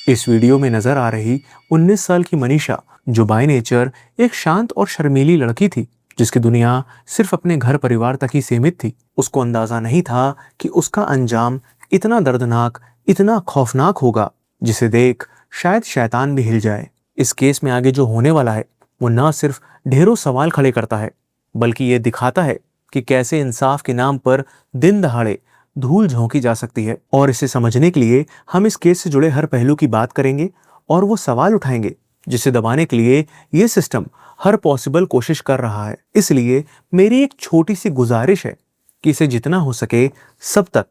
इस वीडियो में नजर आ रही 19 साल की मनीषा, जो बाय नेचर एक शांत और शर्मीली लड़की थी, जिसकी दुनिया सिर्फ अपने घर परिवार तक ही सीमित थी। उसको अंदाजा नहीं था कि उसका अंजाम इतना दर्दनाक, इतना खौफनाक होगा, जिसे देख शायद शैतान भी हिल जाए। इस केस में आगे जो होने वाला है, वो न सिर्फ ढेरों सवाल खड़े करता है, बल्कि ये दिखाता है कि कैसे इंसाफ के नाम पर दिन दहाड़े धूल झोंकी जा सकती है। और इसे समझने के लिए हम इस केस से जुड़े हर पहलू की बात करेंगे और वो सवाल उठाएंगे जिसे दबाने के लिए ये सिस्टम हर पॉसिबल कोशिश कर रहा है। इसलिए मेरी एक छोटी सी गुजारिश है कि इसे जितना हो सके सब तक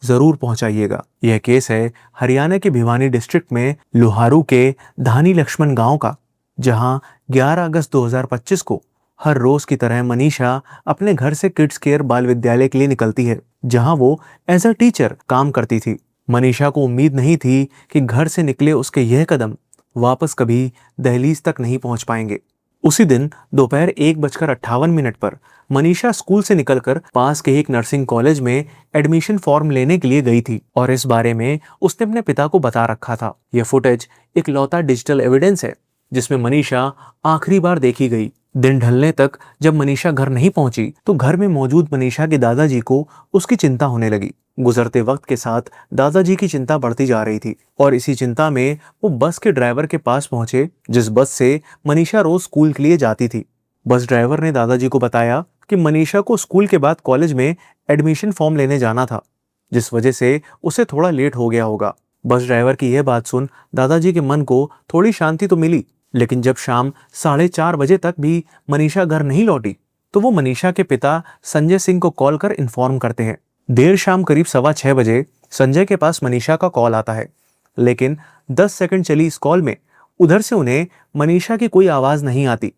जरूर पहुंचाइएगा। यह केस है हरियाणा के भिवानी डिस्ट्रिक्ट में लोहारू के धानी लक्ष्मण गांव का, जहां 11 अगस्त 2025 को हर रोज की तरह मनीषा अपने घर से किड्स केयर बाल विद्यालय के लिए निकलती है, जहां वो एज अ टीचर काम करती थी। मनीषा को उम्मीद नहीं थी कि घर से निकले उसके यह कदम वापस कभी दहलीज तक नहीं पहुंच पाएंगे। उसी दिन दोपहर 1:58 पर मनीषा स्कूल से निकलकर पास के एक नर्सिंग कॉलेज में एडमिशन फॉर्म लेने के लिए गई थी, और इस बारे में उसने अपने पिता को बता रखा था। यह फुटेज एक लौता डिजिटल एविडेंस है जिसमें मनीषा आखिरी बार देखी गई। दिन ढलने तक जब मनीषा घर नहीं पहुंची तो घर में मौजूद मनीषा के दादाजी को उसकी चिंता होने लगी। गुजरते वक्त के साथ दादाजी की चिंता बढ़ती जा रही थी, और इसी चिंता में वो बस के ड्राइवर के पास पहुंचे जिस बस से मनीषा रोज स्कूल के लिए जाती थी। बस ड्राइवर ने दादाजी को बताया कि मनीषा को स्कूल के बाद कॉलेज में एडमिशन फॉर्म लेने जाना था, जिस वजह से उसे थोड़ा लेट हो गया होगा। बस ड्राइवर की यह बात सुन दादाजी के मन को थोड़ी शांति तो मिली, लेकिन जब शाम 4:30 बजे तक भी मनीषा घर नहीं लौटी तो वो मनीषा के पिता संजय सिंह को कॉल कर इन्फॉर्म करते हैं। देर शाम करीब 6:15 बजे संजय के पास मनीषा का कॉल आता है, लेकिन 10 सेकंड चली इस कॉल में उधर से उन्हें मनीषा की कोई आवाज नहीं आती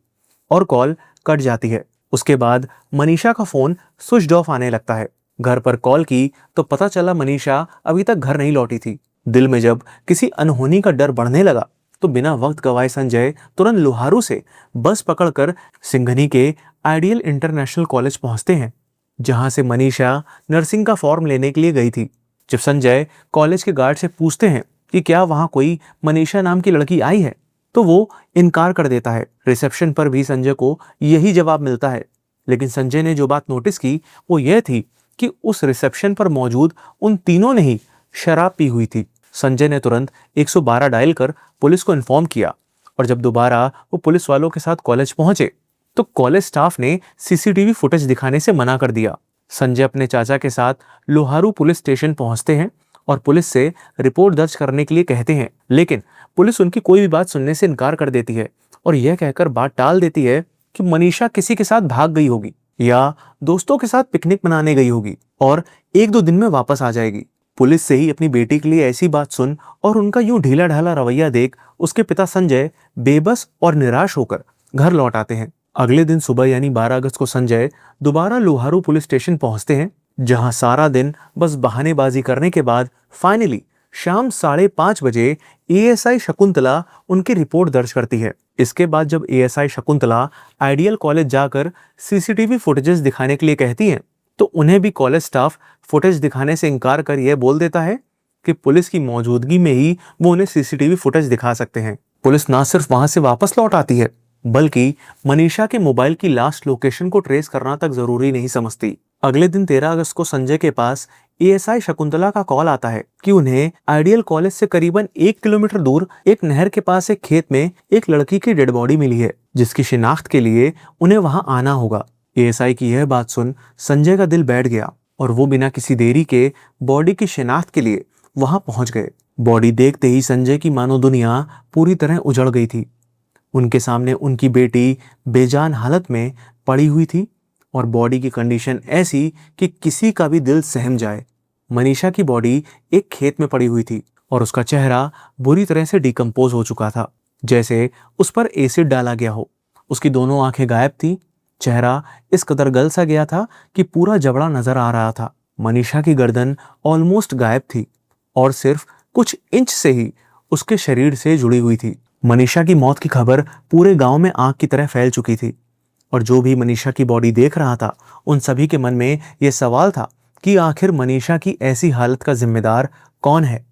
और कॉल कट जाती है। उसके बाद मनीषा का फोन स्विच ऑफ आने लगता है। घर पर कॉल की तो पता चला मनीषा अभी तक घर नहीं लौटी थी। दिल में जब किसी अनहोनी का डर बढ़ने लगा तो बिना वक्त गवाए संजय तुरंत लोहारू से बस पकड़कर सिंघनी के आइडियल इंटरनेशनल कॉलेज पहुंचते हैं, जहां से मनीषा नर्सिंग का फॉर्म लेने के लिए गई थी। जब संजय कॉलेज के गार्ड से पूछते हैं कि क्या वहां कोई मनीषा नाम की लड़की आई है, तो वो इनकार कर देता है। रिसेप्शन पर भी संजय को यही जवाब मिलता है, लेकिन संजय ने जो बात नोटिस की वो ये थी कि उस रिसेप्शन पर मौजूद उन तीनों ने ही शराब पी हुई थी। संजय ने तुरंत 112 डायल कर पुलिस को इन्फॉर्म किया, और जब दोबारा वो पुलिस वालों के साथ कॉलेज पहुंचे तो कॉलेज स्टाफ ने सीसीटीवी फुटेज दिखाने से मना कर दिया। संजय अपने चाचा के साथ लोहारू पुलिस स्टेशन पहुंचते हैं और पुलिस से रिपोर्ट दर्ज करने के लिए कहते हैं, लेकिन पुलिस उनकी कोई भी बात सुनने से इनकार कर देती है और यह कहकर बात टाल देती है कि मनीषा किसी के साथ भाग गई होगी या दोस्तों के साथ पिकनिक मनाने गई होगी और 1-2 दिन में वापस आ जाएगी। पुलिस से ही अपनी बेटी के लिए ऐसी बात सुन और उनका यूं ढीला ढाला रवैया देख उसके पिता संजय बेबस और निराश होकर घर लौट आते हैं। अगले दिन सुबह यानी 12 अगस्त को संजय दोबारा लोहारू पुलिस स्टेशन पहुंचते हैं, जहां सारा दिन बस बहानेबाजी करने के बाद फाइनली शाम 5:30 बजे एएसआई शकुंतला उनकी रिपोर्ट दर्ज करती है। इसके बाद जब एएसआई शकुंतला आइडियल कॉलेज जाकर सीसीटीवी फुटेजेस दिखाने के लिए कहती हैं, तो उन्हें भी कॉलेज स्टाफ फुटेज दिखाने से इनकार कर यह बोल देता है कि पुलिस की मौजूदगी में ही वो उन्हें सीसीटीवी फुटेज दिखा सकते हैं। पुलिस ना सिर्फ वहां से वापस लौट आती है, बल्कि मनीषा के मोबाइल की लास्ट लोकेशन को ट्रेस करना तक जरूरी नहीं समझती। अगले दिन 13 अगस्त को संजय के पास एएसआई शकुंतला का कॉल आता है कि उन्हें आइडियल कॉलेज से करीबन 1 किलोमीटर दूर एक नहर के पास एक खेत में एक लड़की की डेड बॉडी मिली है, जिसकी शिनाख्त के लिए उन्हें वहां आना होगा। एएसआई की यह बात सुन संजय का दिल बैठ गया और वो बिना किसी देरी के बॉडी की शिनाख्त के लिए वहां पहुंच गए। बॉडी देखते ही संजय की मानो दुनिया पूरी तरह उजड़ गई थी। उनके सामने उनकी बेटी बेजान हालत में पड़ी हुई थी और बॉडी की कंडीशन ऐसी कि किसी का भी दिल सहम जाए। मनीषा की बॉडी एक खेत में पड़ी हुई थी और उसका चेहरा बुरी तरह से डिकम्पोज हो चुका था, जैसे उस पर एसिड डाला गया हो। उसकी दोनों आंखें गायब थी, चेहरा इस कदर गल सा गया था कि पूरा जबड़ा नजर आ रहा था। मनीषा की गर्दन ऑलमोस्ट गायब थी और सिर्फ कुछ इंच से ही उसके शरीर से जुड़ी हुई थी। मनीषा की मौत की खबर पूरे गांव में आग की तरह फैल चुकी थी, और जो भी मनीषा की बॉडी देख रहा था उन सभी के मन में यह सवाल था कि आखिर मनीषा की ऐसी हालत का जिम्मेदार कौन है।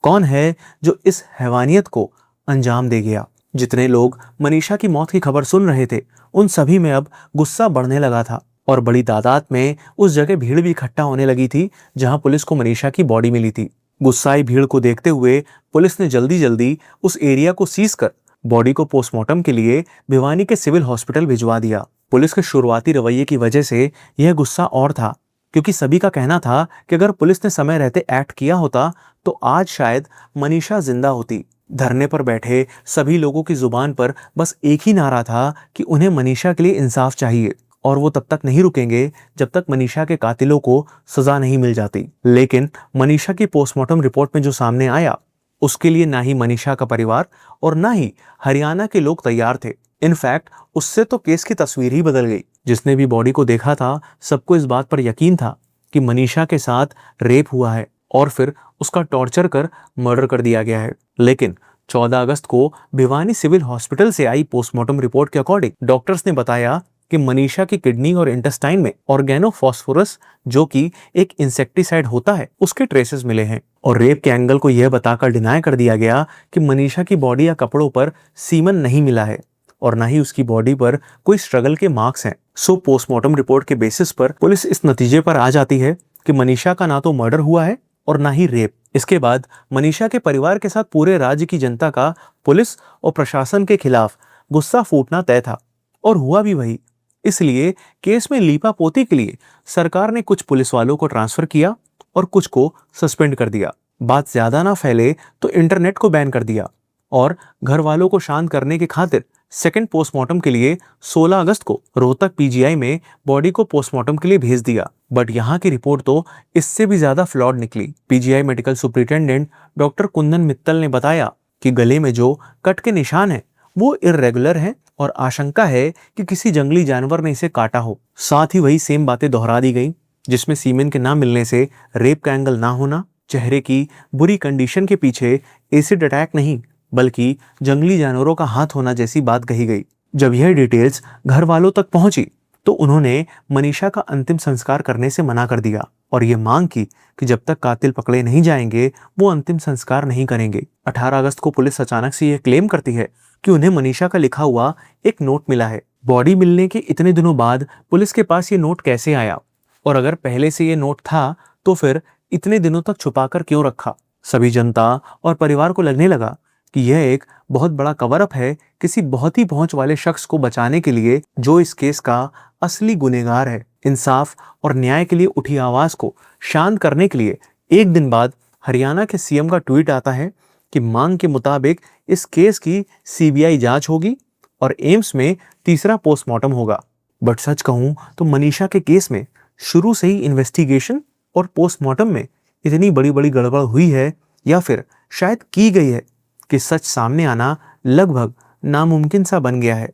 कौन है जो इस हैवानियत को अंजाम दे गया? जितने लोग मनीषा की मौत की खबर सुन रहे थे, उन सभी में अब गुस्सा बढ़ने लगा था और बड़ी तादाद में उस जगह भीड़ भी इकट्ठा होने लगी थी जहां पुलिस को मनीषा की बॉडी मिली थी। गुस्साई भीड़ को देखते हुए पुलिस ने जल्दी जल्दी उस एरिया को सीज कर बॉडी को पोस्टमार्टम के लिए भिवानी के सिविल हॉस्पिटल भिजवा दिया। पुलिस के शुरुआती रवैये की वजह से यह गुस्सा और था, क्योंकि सभी का कहना था कि अगर पुलिस ने समय रहते एक्ट किया होता तो आज शायद मनीषा जिंदा होती। धरने पर बैठे सभी लोगों की जुबान पर बस एक ही नारा था कि उन्हें मनीषा के लिए इंसाफ चाहिए और वो तब तक नहीं रुकेंगे जब तक मनीषा के कातिलों को सजा नहीं मिल जाती। लेकिन मनीषा की पोस्टमार्टम रिपोर्ट में जो सामने आया, उसके लिए ना ही मनीषा का परिवार और ना ही हरियाणा के लोग तैयार थे। इनफैक्ट उससे तो केस की तस्वीर ही बदल गई। जिसने भी बॉडी को देखा था, सबको इस बात पर यकीन था कि मनीषा के साथ रेप हुआ है और फिर उसका टॉर्चर कर मर्डर कर दिया गया है। लेकिन 14 अगस्त को भिवानी सिविल हॉस्पिटल से आई पोस्टमार्टम रिपोर्ट के अकॉर्डिंग डॉक्टर्स ने बताया कि मनीषा की किडनी और इंटेस्टाइन में ऑर्गेनोफॉस्फोरस, जो कि एक इंसेक्टिसाइड होता है, उसके ट्रेसेस मिले हैं। और रेप के एंगल को यह बताकर डिनाई कर दिया गया कि मनीषा की बॉडी या कपड़ों पर सीमन नहीं मिला है और ना ही उसकी बॉडी पर कोई स्ट्रगल के मार्क्स हैं। सो पोस्टमार्टम रिपोर्ट के बेसिस पर पुलिस इस नतीजे पर आ जाती है कि मनीषा का ना तो मर्डर हुआ है और ना ही रेप। इसके बाद मनीषा के परिवार के साथ पूरे राज्य की जनता का पुलिस और प्रशासन के खिलाफ गुस्सा फूटना तय था और हुआ भी वही। इसलिए केस में लीपापोती के लिए सरकार ने कुछ पुलिस वालों को ट्रांसफर किया और कुछ को सस्पेंड कर दिया। बात ज्यादा ना फैले तो इंटरनेट को बैन कर दिया और घर वालों को शांत करने की खातिर सेकंड पोस्टमार्टम के लिए 16 अगस्त को रोहतक पीजीआई में बॉडी को पोस्टमार्टम के लिए भेज दिया। बट यहाँ की रिपोर्ट तो इससे भी ज्यादा फ्लॉड निकली। PGI medical superintendent doctor Kundan Mittal ने बताया कि गले में जो कट के निशान हैं वो इर्रेगुलर हैं और आशंका है कि किसी जंगली जानवर ने इसे काटा हो। साथ ही वही सेम बातें दोहरा दी गई, जिसमें सीमेन के ना मिलने से रेप का एंगल ना होना, चेहरे की बुरी कंडीशन के पीछे एसिड अटैक नहीं बल्कि जंगली जानवरों का हाथ होना जैसी बात कही गई। जब यह डिटेल्स घर वालों तक पहुंची तो उन्होंने मनीषा का अंतिम संस्कार करने से मना कर दिया और ये मांग की कि जब तक कातिल पकड़े नहीं जाएंगे वो अंतिम संस्कार नहीं करेंगे। 18 अगस्त को पुलिस अचानक से यह क्लेम करती है कि उन्हें मनीषा का लिखा हुआ एक नोट मिला है। बॉडी मिलने के इतने दिनों बाद पुलिस के पास ये नोट कैसे आया, और अगर पहले से ये नोट था तो फिर इतने दिनों तक छुपाकर क्यों रखा? सभी जनता और परिवार को लगने लगा कि यह एक बहुत बड़ा कवर अप है किसी बहुत ही पहुंच वाले शख्स को बचाने के लिए, जो इस केस का असली गुनहगार है। इंसाफ और न्याय के लिए उठी आवाज को शांत करने के लिए एक दिन बाद हरियाणा के सीएम का ट्वीट आता है कि मांग के मुताबिक इस केस की सीबीआई जांच होगी और एम्स में तीसरा पोस्टमार्टम होगा। बट सच कहूं तो मनीषा के केस में शुरू से ही इन्वेस्टिगेशन और पोस्टमार्टम में इतनी बड़ी बड़ी गड़बड़ हुई है या फिर शायद की गई है कि सच सामने आना लगभग नामुमकिन सा बन गया है।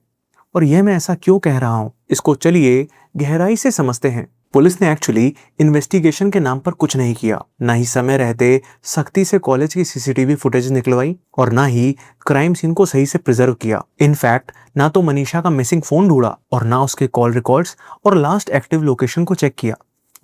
और यह मैं ऐसा क्यों कह रहा हूं, इसको चलिए गहराई से समझते हैं। पुलिस ने एक्चुअली इन्वेस्टिगेशन के नाम पर कुछ नहीं किया, ना ही समय रहते सख्ती से कॉलेज की सीसीटीवी फुटेज निकलवाई और ना ही क्राइम सीन को सही से प्रिजर्व किया। इनफैक्ट ना तो मनीषा का मिसिंग फोन ढूंढा और ना उसके कॉल रिकॉर्ड्स और लास्ट एक्टिव लोकेशन को चेक किया,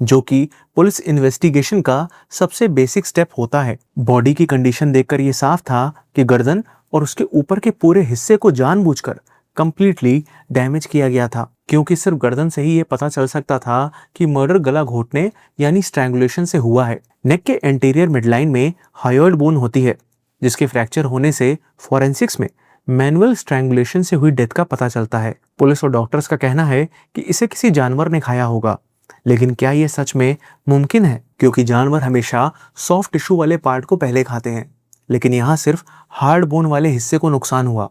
जो कि पुलिस इन्वेस्टिगेशन का सबसे बेसिक स्टेप होता है। बॉडी की कंडीशन देखकर यह साफ था कि गर्दन और उसके ऊपर के पूरे हिस्से को जानबूझकर कंप्लीटली डैमेज किया गया था, क्योंकि सिर्फ गर्दन से ही यह पता चल सकता था कि मर्डर गला घोटने यानी स्ट्रैंगुलेशन से हुआ है। नेक के एंटीरियर मिडलाइन में हायोइड बोन होती है, जिसके फ्रैक्चर होने से फॉरेंसिक्स में मैनुअल स्ट्रैंगुलेशन से हुई डेथ का पता चलता है। पुलिस और डॉक्टर्स का कहना है कि इसे किसी जानवर ने खाया होगा, लेकिन क्या यह सच में मुमकिन है? क्योंकि जानवर हमेशा सॉफ्ट टिश्यू वाले पार्ट को पहले खाते हैं, लेकिन यहाँ सिर्फ हार्ड बोन वाले हिस्से को नुकसान हुआ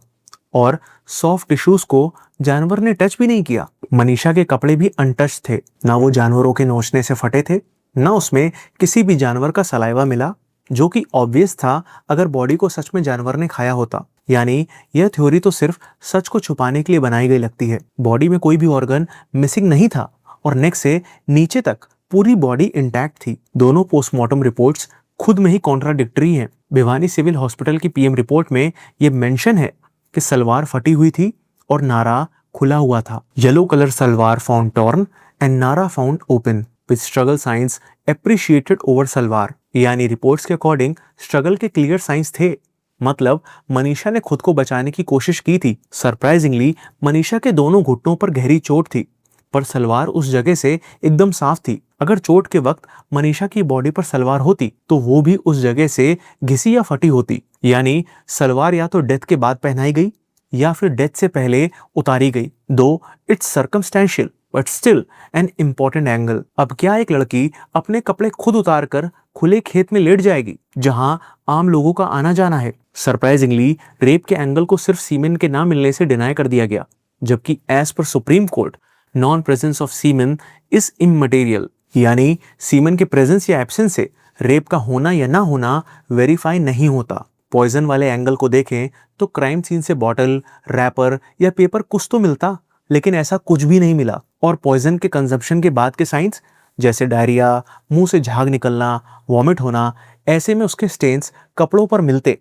और सॉफ्ट टिश्यूज को जानवर ने टच भी नहीं किया। मनीषा के कपड़े भी अनटच थे, ना वो जानवरों के नोचने से फटे थे, ना उसमें किसी भी जानवर का सलाइवा मिला, जो कि ऑब्वियस था अगर बॉडी को सच में जानवर ने खाया होता। यानी यह थ्योरी तो सिर्फ सच को छुपाने के लिए बनाई गई लगती है। बॉडी में कोई भी ऑर्गन मिसिंग नहीं था और नेक से नीचे तक पूरी बॉडी इंटैक्ट थी। दोनों पोस्टमार्टम रिपोर्ट्स खुद में ही कॉन्ट्राडिक्टरी हैं। भिवानी सिविल हॉस्पिटल की पीएम रिपोर्ट में यह मेंशन है कि सलवार फटी हुई थी और नारा खुला हुआ था। Yellow colour salwar found torn and nara found open with struggle signs appreciated over salwar. यानी रिपोर्ट्स के अकॉर्डिंग स्ट्रगल के क्लियर साइंस थे। मतलब मनीषा ने खुद को बचाने की कोशिश की थी। सरप्राइजिंगली मनीषा के दोनों घुटनों पर गहरी चोट थी, पर सलवार उस जगह से एकदम साफ थी। अगर चोट के वक्त मनीषा की बॉडी पर सलवार होती तो वो भी उस जगह से घिसी या फटी होती। यानी सलवार या तो डेथ के बाद पहनाई गई या फिर डेथ से पहले उतारी गई। दो it's circumstantial but still an important angle. अब क्या एक लड़की अपने कपड़े खुद उतार कर खुले खेत में लेट जाएगी जहां आम लोगों का आना जाना है? सरप्राइजिंगली रेप के एंगल को सिर्फ सीमेन के ना मिलने से डिनाई कर दिया गया, जबकि as per supreme court non presence of semen is immaterial. यानी सीमेन के प्रेजेंस या एब्सेंस से रेप का होना या ना होना वेरीफाई नहीं होता। पॉइजन वाले एंगल को देखें तो क्राइम सीन से बॉटल, रैपर या पेपर कुछ तो मिलता, लेकिन ऐसा कुछ भी नहीं मिला। और पॉइजन के कंजप्शन के बाद के साइंस जैसे डायरिया, मुंह से झाग निकलना, वॉमिट होना, ऐसे में उसके स्टेन्स कपड़ों पर मिलते,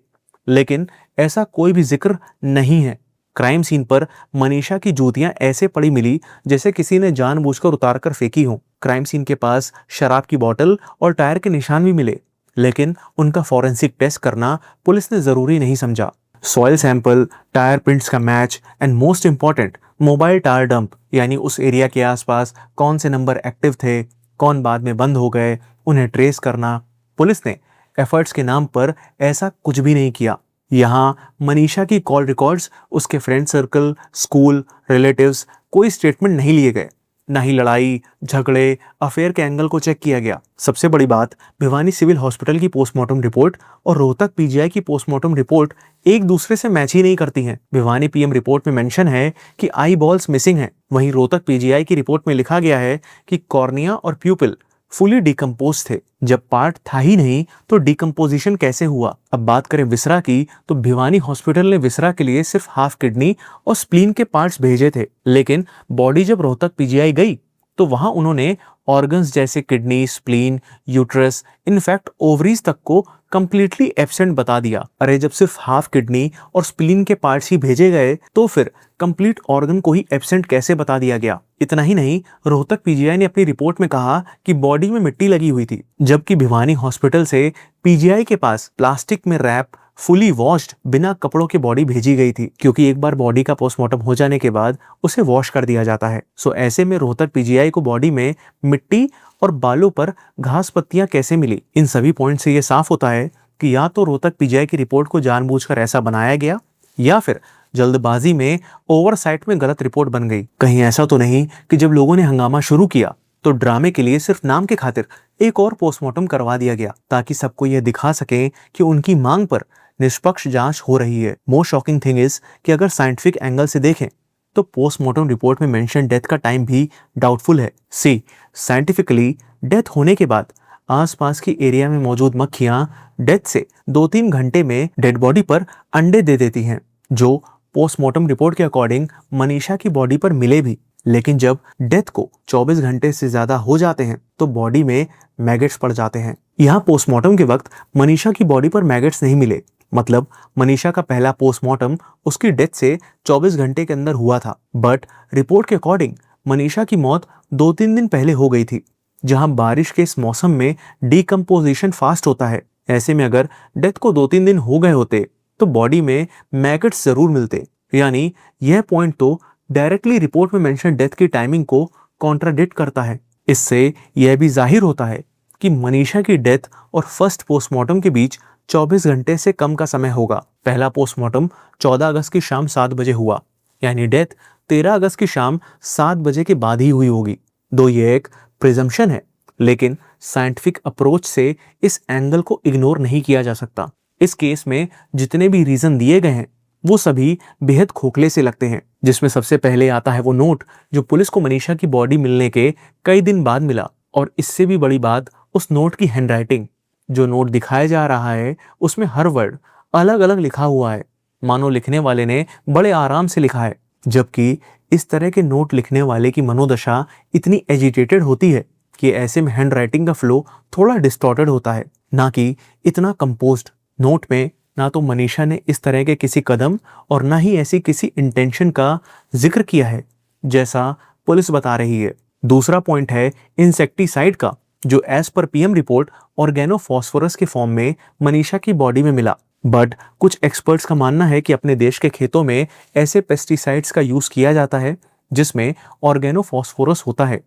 लेकिन ऐसा कोई भी जिक्र नहीं है। क्राइम सीन पर मनीषा की जूतियां ऐसे पड़ी मिली जैसे किसी ने जानबूझकर उतार कर फेंकी हो। क्राइम सीन के पास शराब की बोतल और टायर के निशान भी मिले, लेकिन उनका फॉरेंसिक टेस्ट करना पुलिस ने जरूरी नहीं समझा। सॉइल सैंपल, टायर प्रिंट्स का match and most important mobile tyre dump, यानी उस एरिया के आसपास कौन से नंबर एक्टिव थे, कौन बाद में बंद हो गए, उन्हें ट्रेस करना। पुलिस ने एफर्ट्स के नाम पर ऐसा कुछ भी नहीं किया। यहाँ मनीषा की कॉल रिकॉर्ड्स, उसके फ्रेंड सर्कल, स्कूल, रिलेटिव्स, कोई स्टेटमेंट नहीं लिए गए। ना ही लड़ाई झगड़े, अफेयर के एंगल को चेक किया गया। सबसे बड़ी बात, भिवानी सिविल हॉस्पिटल की पोस्टमार्टम रिपोर्ट और रोहतक पीजीआई की पोस्टमार्टम रिपोर्ट एक दूसरे से मैच ही नहीं करती हैं। भिवानी पीएम रिपोर्ट में मेंशन है कि आई बॉल्स मिसिंग है, वहीं रोहतक पीजीआई की रिपोर्ट में लिखा गया है कि कॉर्निया और प्यूपिल फुली डिकम्पोज थे। जब पार्ट था ही नहीं तो डिकम्पोजिशन कैसे हुआ? अब बात करें विसरा की, तो भिवानी हॉस्पिटल ने विसरा के लिए सिर्फ हाफ किडनी और स्प्लीन के पार्ट्स भेजे थे, लेकिन बॉडी जब रोहतक पीजीआई गई तो वहां उन्होंने ऑर्गन्स जैसे kidney, spleen, uterus, in fact ovaries तक को कंप्लीटली एब्सेंट बता दिया। अरे जब सिर्फ हाफ किडनी और स्प्लीन के पार्ट्स ही भेजे गए तो फिर कंप्लीट ऑर्गन को ही एब्सेंट कैसे बता दिया गया? इतना ही नहीं, रोहतक पीजीआई ने अपनी रिपोर्ट में कहा कि बॉडी में मिट्टी लगी हुई थी, जबकि भिवानी हॉस्पिटल से पीजीआई के पास प्लास्टिक में रैप फुली वॉश्ड बिना कपड़ों के बॉडी भेजी गई थी, क्योंकि एक बार बॉडी का पोस्टमार्टम हो जाने के बाद उसे वॉश कर दिया जाता है। सो ऐसे में रोहतक पीजीआई को बॉडी में मिट्टी और बालों पर घास पत्तियां कैसे मिली? इन सभी पॉइंट से ये साफ होता है कि या तो रोहतक पीजीआई की रिपोर्ट को जानबूझकर ऐसा बनाया गया या फिर जल्दबाजी में ओवरसाइट में गलत रिपोर्ट बन गई। कहीं ऐसा तो नहीं कि जब लोगों ने हंगामा शुरू किया तो ड्रामे के लिए सिर्फ नाम के खातिर एक और पोस्टमार्टम करवा दिया गया, ताकि सबको यह दिखा सके कि उनकी मांग पर निष्पक्ष जांच हो रही है। मोस्ट शॉकिंग थिंग इज कि अगर साइंटिफिक एंगल से देखें तो पोस्टमार्टम रिपोर्ट में मेंशन डेथ का टाइम भी डाउटफुल है। सी साइंटिफिकली डेथ होने के बाद आसपास की एरिया में मौजूद मक्खियां डेथ से 2-3 घंटे में डेड बॉडी पर अंडे दे देती हैं, जो पोस्टमार्टम रिपोर्ट के अकॉर्डिंग मनीषा की बॉडी पर मिले भी। लेकिन जब डेथ को 24 घंटे से ज्यादा हो जाते हैं तो बॉडी में मैगेट्स पड़ जाते हैं। यहाँ पोस्टमार्टम के वक्त मनीषा की बॉडी पर मैगेट्स नहीं मिले, मतलब मनीषा का पहला पोस्टमार्टम उसकी डेथ से 24 घंटे के अंदर हुआ था। बट रिपोर्ट के अकॉर्डिंग मनीषा की मौत 2-3 दिन पहले हो गई थी, जहां बारिश के इस मौसम में डिकम्पोजिशन फास्ट होता है। ऐसे में अगर डेथ को 2-3 दिन हो गए होते तो बॉडी में मैगेट्स जरूर मिलते। यानी यह पॉइंट तो डायरेक्टली रिपोर्ट में मेंशन डेथ की टाइमिंग को कॉन्ट्राडिक्ट करता है। इससे यह भी जाहिर होता है कि मनीषा की डेथ और फर्स्ट पोस्टमार्टम के बीच 24 घंटे से कम का समय होगा। पहला पोस्टमार्टम 14 अगस्त की शाम 7 बजे हुआ, यानी डेथ 13 अगस्त की शाम 7 बजे के बाद ही हुई होगी। दो ये एक प्रिजम्पशन है, लेकिन साइंटिफिक अप्रोच से इस एंगल को इग्नोर नहीं किया जा सकता। इस केस में जितने भी रीजन दिए गए हैं वो सभी बेहद खोखले से लगते हैं, जिसमें सबसे पहले आता है वो नोट जो पुलिस को मनीषा की बॉडी मिलने के कई दिन बाद मिला। और इससे भी बड़ी बात उस नोट की हैंडराइटिंग। जो नोट दिखाया जा रहा है उसमें हर वर्ड अलग अलग लिखा हुआ है, मानो लिखने वाले ने बड़े आराम से लिखा है, जबकि इस तरह के नोट लिखने वाले की मनोदशा इतनी एजिटेटेड होती है कि ऐसे में हैंडराइटिंग का फ्लो थोड़ा डिस्टॉर्टेड होता है, ना कि इतना कंपोज्ड। नोट में ना तो मनीषा ने इस तरह के किसी कदम और ना ही ऐसी किसी इंटेंशन का जिक्र किया है जैसा पुलिस बता रही है। दूसरा पॉइंट है इंसेक्टिसाइड का, जो as per PM report organophosphorus के फॉर्म में मनीषा की बॉडी में मिला। बट कुछ एक्सपर्ट्स का मानना है कि अपने देश के खेतों में ऐसे पेस्टिसाइड्स का यूज किया जाता है जिसमें ऑर्गेनोफॉस्फोरस होता है,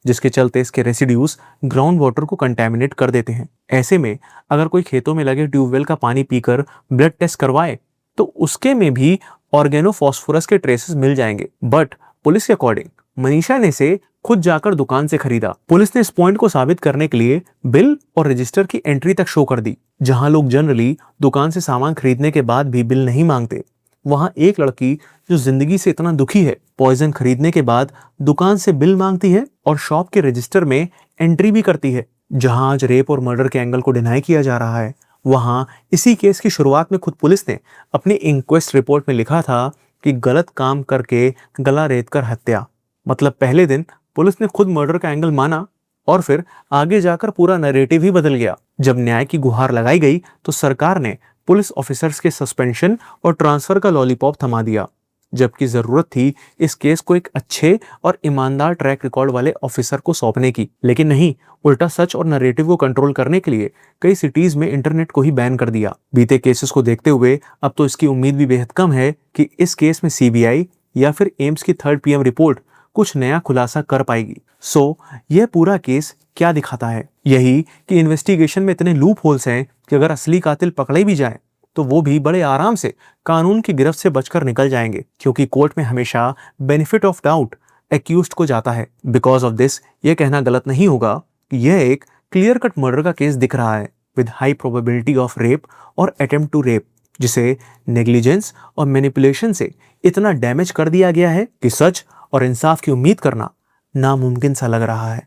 जिसके चलते इसके रेसिड्यूज ग्राउंड वाटर को कंटेमिनेट कर देते हैं। ऐसे में अगर कोई खेतों में लगे ट्यूबवेल का पानी पीकर ब्लड टेस्ट करवाए तो उसके में भी ऑर्गेनोफॉस्फोरस के ट्रेसेस मिल जाएंगे। बट पुलिस के अकॉर्डिंग मनीषा ने इसे खुद जाकर दुकान से खरीदा। पुलिस ने इस पॉइंट को साबित करने के लिए बिल और रजिस्टर की एंट्री तक शो कर दी। जहां लोग जनरली दुकान से सामान खरीदने के बाद भी बिल नहीं मांगते, वहां एक लड़की जो जिंदगी से इतना दुखी है, पॉइजन खरीदने के बाद दुकान से बिल मांगती है और शॉप के रजिस्टर में एंट्री भी करती है। जहां आज रेप और मर्डर के एंगल को डिनाई किया जा रहा है, वहां इसी केस की शुरुआत में खुद पुलिस ने अपनी इंक्वेस्ट रिपोर्ट में लिखा था कि गलत काम करके गला रेतकर हत्या। मतलब पहले दिन पुलिस ने खुद मर्डर का एंगल माना और फिर आगे जाकर पूरा नैरेटिव ही बदल गया। जब न्याय की गुहार लगाई गई तो सरकार ने पुलिस ऑफिसर्स के सस्पेंशन और ट्रांसफर का लॉलीपॉप थमा दिया, जबकि जरूरत थी इस केस को एक अच्छे और ईमानदार ट्रैक रिकॉर्ड वाले ऑफिसर को सौंपने की। लेकिन नहीं, उल्टा सच और नैरेटिव को कंट्रोल करने के लिए कई सिटीज में इंटरनेट को ही बैन कर दिया। बीते केसेस को देखते हुए अब तो इसकी उम्मीद भी बेहद कम है कि इस केस में सीबीआई या फिर एम्स की 3rd पीएम रिपोर्ट कुछ नया खुलासा कर पाएगी। सो यह पूरा केस क्या दिखाता है? यही कि इन्वेस्टिगेशन में इतने लूप होल्स हैं कि अगर असली कातिल पकड़े भी जाए तो वो भी बड़े आराम से कानून की गिरफ्त से बचकर निकल जाएंगे, क्योंकि कोर्ट में हमेशा बेनिफिट ऑफ डाउट एक्यूज्ड को जाता है। बिकॉज ऑफ दिस यह कहना गलत नहीं होगा कि यह एक क्लियर कट मर्डर का केस दिख रहा है with high probability of rape और अटेम्प्ट टू रेप, जिसे नेग्लिजेंस और मैनिपुलेशन से इतना डैमेज कर दिया गया है कि सच और इंसाफ की उम्मीद करना नामुमकिन सा लग रहा है।